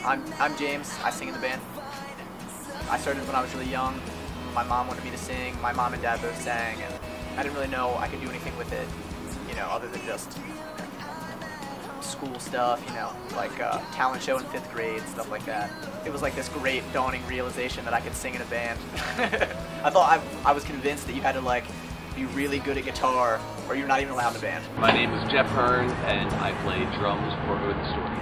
I'm James. I sing in the band. I started when I was really young. My mom wanted me to sing. My mom and dad both sang, and I didn't really know I could do anything with it, other than just school stuff, like talent show in 5th grade, stuff like that. It was like this great dawning realization that I could sing in a band. I was convinced that you had to be really good at guitar or you're not even allowed in a band. My name is Jeff Hearn and I play drums for Who the Story.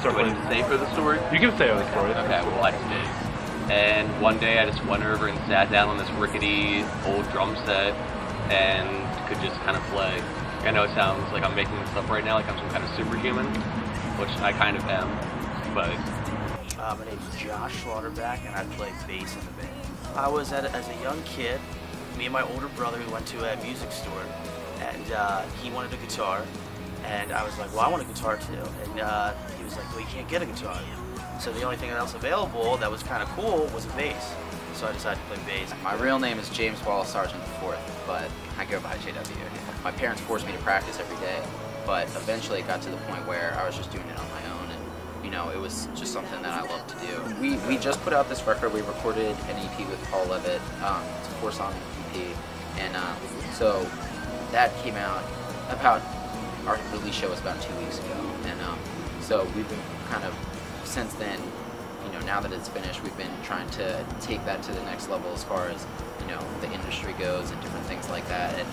Do I need to say for the story? You can say for the story. Okay, well I did. And one day I just went over and sat down on this rickety old drum set and could just kind of play. I know it sounds like I'm making this up right now, like I'm some kind of superhuman, which I kind of am, but... My name is Josh Slaughterback and I play bass in the band. I was, as a young kid, me and my older brother, we went to a music store and he wanted a guitar and I was like, well, I want a guitar too. And he was like, well, you can't get a guitar. So the only thing else available that was kind of cool was a bass. So I decided to play bass. My real name is James Wallace Sargent IV, but I go by JW. My parents forced me to practice every day, but eventually it got to the point where I was just doing it on my own, and it was just something that I loved to do. We just put out this record. We recorded an EP with Paul Levitt. It's a 4-song EP, and so that came out about, our release show was about 2 weeks ago, and so we've been kind of, since then, now that it's finished, we've been trying to take that to the next level as far as, the industry goes and different things like that, and,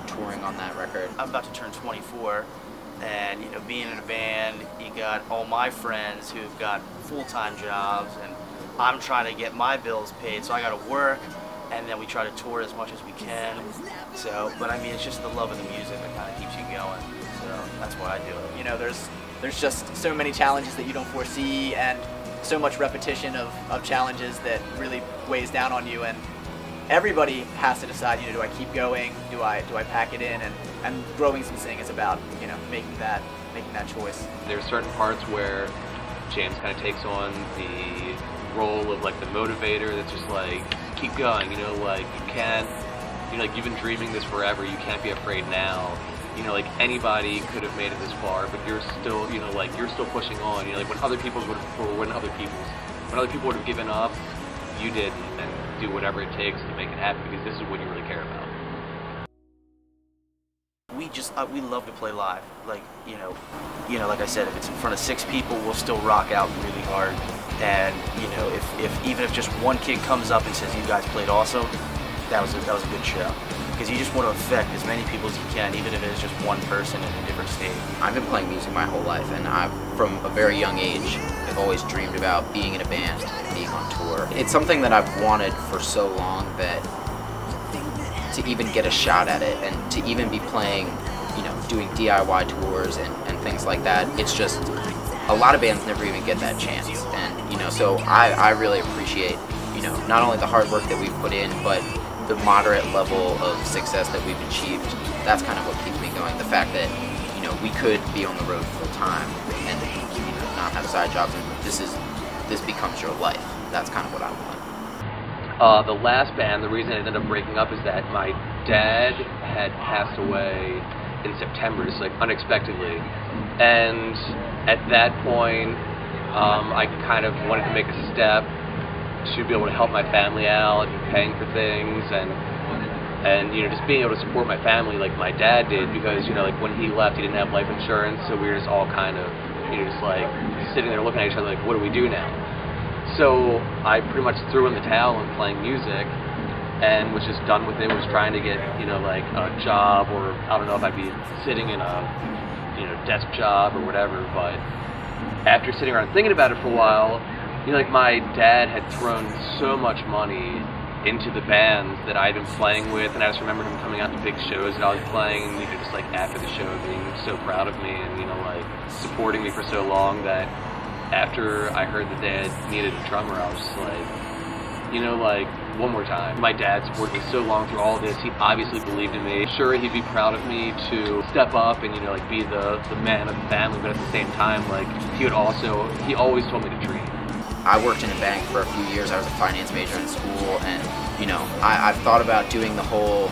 touring on that record. I'm about to turn 24, and, being in a band, you got all my friends who've got full-time jobs, and I'm trying to get my bills paid, so I gotta work, and then we try to tour as much as we can. So, but I mean, it's just the love of the music that kind of keeps you going, so that's why I do it. There's just so many challenges that you don't foresee, and so much repetition of challenges that really weighs down on you, and everybody has to decide, do I keep going, do I pack it in, and growing some sing is about, making that choice. There's certain parts where James kind of takes on the role of the motivator that's just keep going, you can't, you've been dreaming this forever, you can't be afraid now. Anybody could have made it this far, but you're still, you're still pushing on. When other people would have given up, you didn't, and do whatever it takes to make it happen because this is what you really care about. We love to play live. Like I said, if it's in front of 6 people, we'll still rock out really hard. And even if just one kid comes up and says, "You guys played awesome," that was a good show. Because you just want to affect as many people as you can, even if it is just one person in a different state. I've been playing music my whole life, and from a very young age, I've always dreamed about being in a band and being on tour. It's something that I've wanted for so long that to even get a shot at it, and to even be playing, doing DIY tours and things like that, it's just, a lot of bands never even get that chance. And, so I really appreciate, not only the hard work that we've put in, but the moderate level of success that we've achieved. That's kind of what keeps me going. The fact that, we could be on the road full time and not have side jobs, and this becomes your life. That's kind of what I want. The last band, the reason it ended up breaking up is that my dad had passed away in September, just unexpectedly. And at that point, I kind of wanted to make a step to be able to help my family out and paying for things and just being able to support my family like my dad did, because when he left, he didn't have life insurance, so we were just all kind of just sitting there looking at each other what do we do now? So I pretty much threw in the towel on playing music and was just done with it. Was trying to get a job, or I don't know if I'd be sitting in a desk job or whatever. But after sitting around thinking about it for a while, my dad had thrown so much money into the bands that I'd been playing with, and I just remembered him coming out to big shows that I was playing, and just after the show being so proud of me and supporting me for so long, that after I heard that they had needed a drummer, I was just one more time. My dad supported me so long through all of this. He obviously believed in me. Sure, he'd be proud of me to step up and be the man of the family, but at the same time, he always told me to dream. I worked in a bank for a few years. I was a finance major in school, and I've thought about doing the whole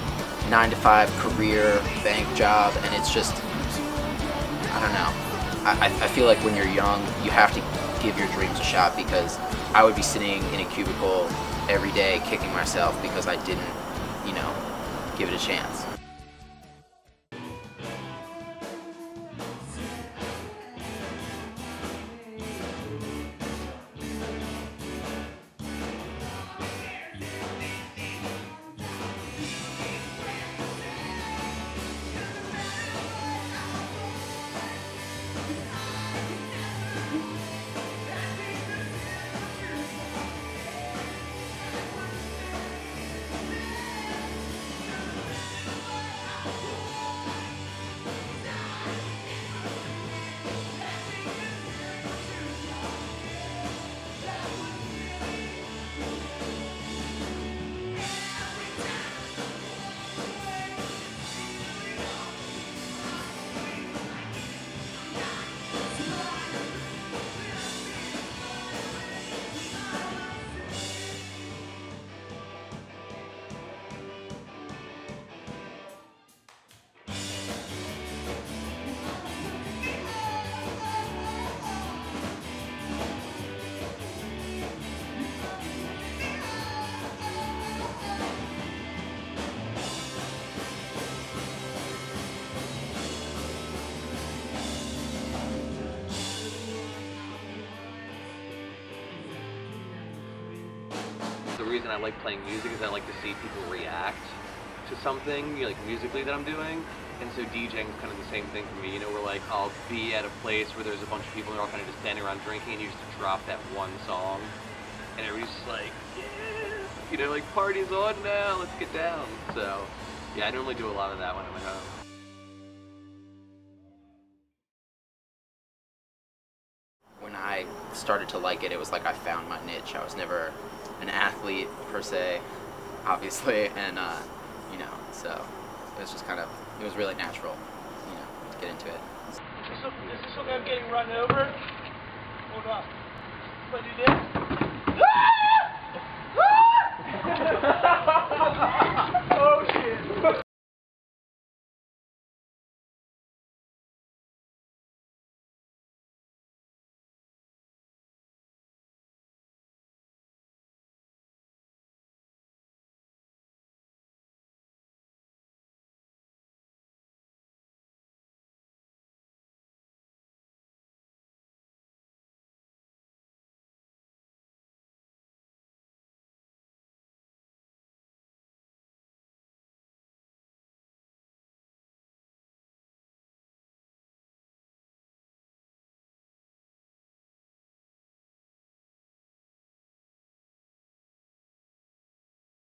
9-to-5 career bank job, and it's just, I don't know. I feel like when you're young, you have to give your dreams a shot, because I would be sitting in a cubicle every day kicking myself because I didn't, you know, give it a chance. The reason I like playing music is I like to see people react to something, like musically, that I'm doing. And so DJing is kind of the same thing for me. You know, where like I'll be at a place where there's a bunch of people and they're all kind of just standing around drinking, and you just drop that one song, and everybody's just like, yeah, you know, like party's on now, let's get down. So yeah, I normally do a lot of that when I'm at home. When I started to like it, it was like I found my niche. I was never an athlete per se, obviously, and you know, so it was just kind of, it was really natural, you know, to get into it. Is this okay? I'm getting run over. Hold on. If I do this.